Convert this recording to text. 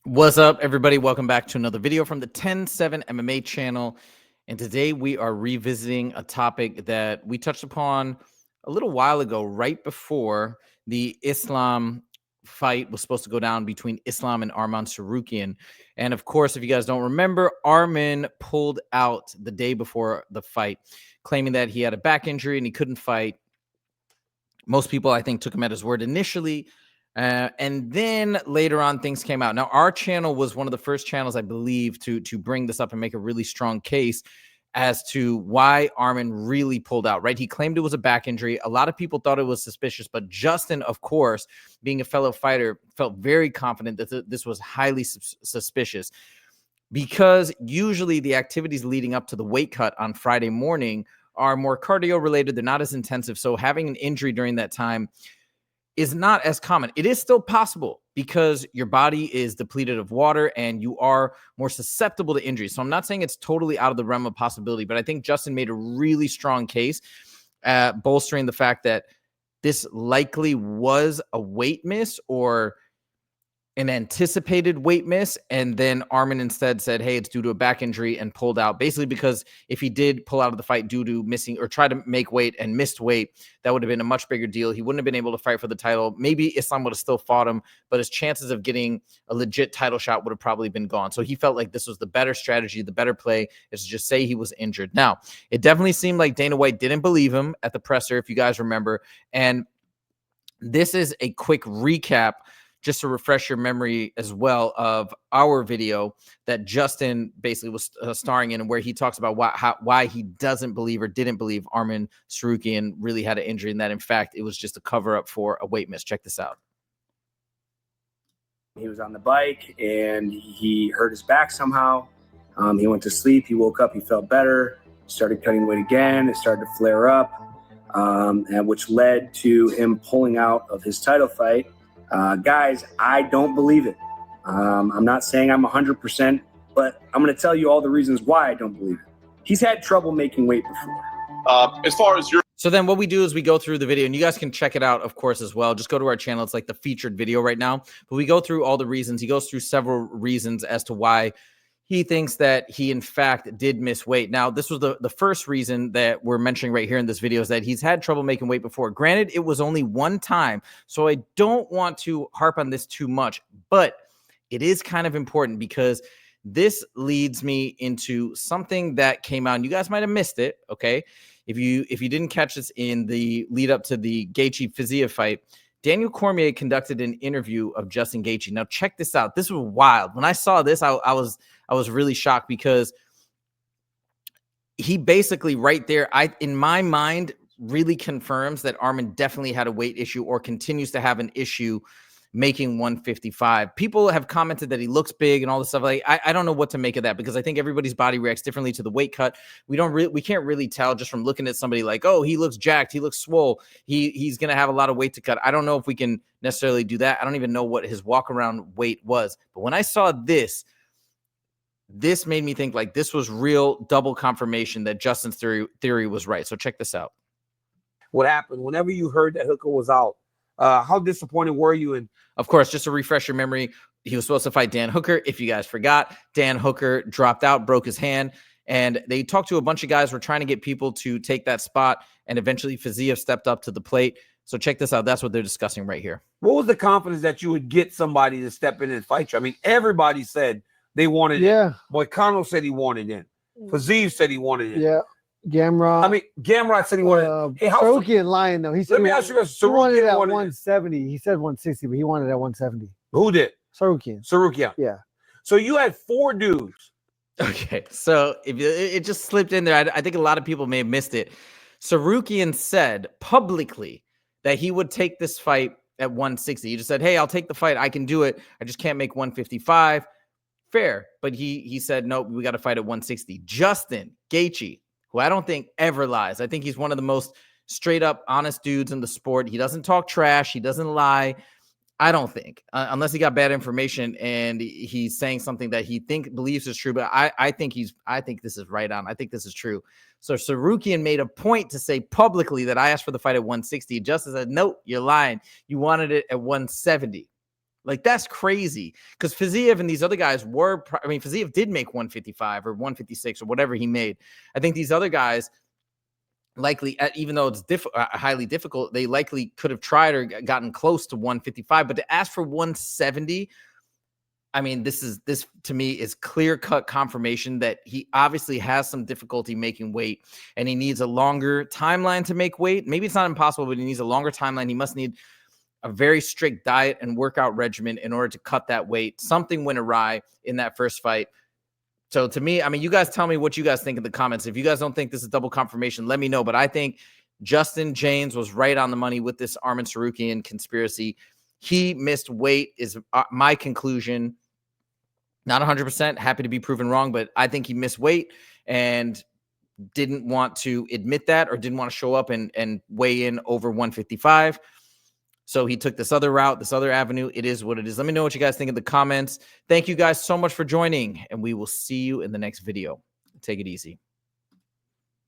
What's up, everybody? Welcome back to another video from the 10-7 MMA channel. And today we are revisiting a topic that we touched upon a little while ago, right before the Islam fight was supposed to go down between Islam and Arman Tsarukyan. And of course, if you guys don't remember, Arman pulled out the day before the fight, claiming that he had a back injury and he couldn't fight. Most people, I think, took him at his word initially. And then later on, things came out. Now, our channel was one of the first channels, I believe, to bring this up and make a really strong case as to why Arman really pulled out, right? He claimed it was a back injury. A lot of people thought it was suspicious, but Justin, of course, being a fellow fighter, felt very confident that this was highly suspicious, because usually the activities leading up to the weight cut on Friday morning are more cardio related. They're not as intensive. So having an injury during that time is not as common. It is still possible because your body is depleted of water and you are more susceptible to injury. So I'm not saying it's totally out of the realm of possibility, but I think Justin made a really strong case, bolstering the fact that this likely was a weight miss or an anticipated weight miss, and then Arman instead said, hey, it's due to a back injury, and pulled out, basically because if he did pull out of the fight due to missing or try to make weight and missed weight, that would have been a much bigger deal. He wouldn't have been able to fight for the title. Maybe Islam would have still fought him, but his chances of getting a legit title shot would have probably been gone. So he felt like this was the better strategy, the better play, is to just say he was injured. Now, it definitely seemed like Dana White didn't believe him at the presser, if you guys remember, and this is a quick recap just to refresh your memory as well of our video that Justin basically was starring in, where he talks about why he doesn't believe or didn't believe Arman Tsarukyan really had an injury, and that in fact it was just a cover up for a weight miss. Check this out. He was on the bike and he hurt his back somehow. He went to sleep. He woke up. He felt better. Started cutting weight again. It started to flare up, and which led to him pulling out of his title fight. Guys, I don't believe it. I'm not saying I'm 100%, but I'm going to tell you all the reasons why I don't believe it. He's had trouble making weight before. As far as your So then what we do is we go through the video, and you guys can check it out, of course, as well. Just go to our channel. It's like the featured video right now. But we go through all the reasons. He goes through several reasons as to why he thinks that he, in fact, did miss weight. Now, this was the first reason that we're mentioning right here in this video, is that he's had trouble making weight before. Granted, it was only one time, so I don't want to harp on this too much, but it is kind of important because this leads me into something that came out, and you guys might have missed it, okay? If you didn't catch this in the lead up to the Gaethje Fiziev fight, Daniel Cormier conducted an interview of Justin Gaethje. Now, check this out. This was wild. When I saw this, I was really shocked, because he basically right there, in my mind, really confirms that Arman definitely had a weight issue or continues to have an issue making 155. People have commented that he looks big and all this stuff. Like, I don't know what to make of that, because I think everybody's body reacts differently to the weight cut. We can't really tell just from looking at somebody like, oh, he looks jacked, he looks swole, he's gonna have a lot of weight to cut. I don't know if we can necessarily do that. I don't even know what his walk around weight was. But when I saw this made me think like this was real double confirmation that Justin's theory was right. So check this out. What happened whenever you heard that Hooker was out? How disappointed were you? And of course, just to refresh your memory, he was supposed to fight Dan Hooker. If you guys forgot, Dan Hooker dropped out, broke his hand, and they talked to a bunch of guys. Were trying to get people to take that spot, and eventually Fiziev stepped up to the plate. So check this out. That's what they're discussing right here. what was the confidence that you would get somebody to step in and fight you? I mean, everybody said they wanted it. Moicano said he wanted it. Fiziev said he wanted it. Yeah. Gamrot. I mean, Gamrot said he wanted it. Hey, Tsarukyan lying, though. Let me ask you this. He wanted it at wanted 170. He said 160, but he wanted it at 170. Who did? Tsarukyan. Tsarukyan. Yeah. So you had 4 dudes. Okay, so if it just slipped in there, I think a lot of people may have missed it. Tsarukyan said publicly that he would take this fight at 160. He just said, hey, I'll take the fight. I can do it. I just can't make 155. Fair. But he said, nope, we got to fight at 160. Justin Gaethje, who I don't think ever lies. I think he's one of the most straight up honest dudes in the sport. He doesn't talk trash. He doesn't lie. I don't think, unless he got bad information and he's saying something that he believes is true. But I think this is right on. I think this is true. So Tsarukyan made a point to say publicly that I asked for the fight at 160. Justin said, nope, you're lying. You wanted it at 170. Like, that's crazy, because Fiziev and these other guys were, I mean, Fiziev did make 155 or 156 or whatever he made. I think these other guys likely, even though it's highly difficult, they likely could have tried or gotten close to 155, but to ask for 170, I mean, this to me is clear-cut confirmation that he obviously has some difficulty making weight, and he needs a longer timeline to make weight. Maybe it's not impossible, but he needs a longer timeline. He must need a very strict diet and workout regimen in order to cut that weight. Something went awry in that first fight. So to me, I mean, you guys tell me what you guys think in the comments. If you guys don't think this is double confirmation, let me know. But I think Justin Jaynes was right on the money with this Arman Tsarukyan conspiracy. He missed weight is my conclusion. Not 100%, happy to be proven wrong, but I think he missed weight and didn't want to admit that, or didn't want to show up and weigh in over 155. So he took this other route, this other avenue. It is what it is. Let me know what you guys think in the comments. Thank you guys so much for joining, and we will see you in the next video. Take it easy.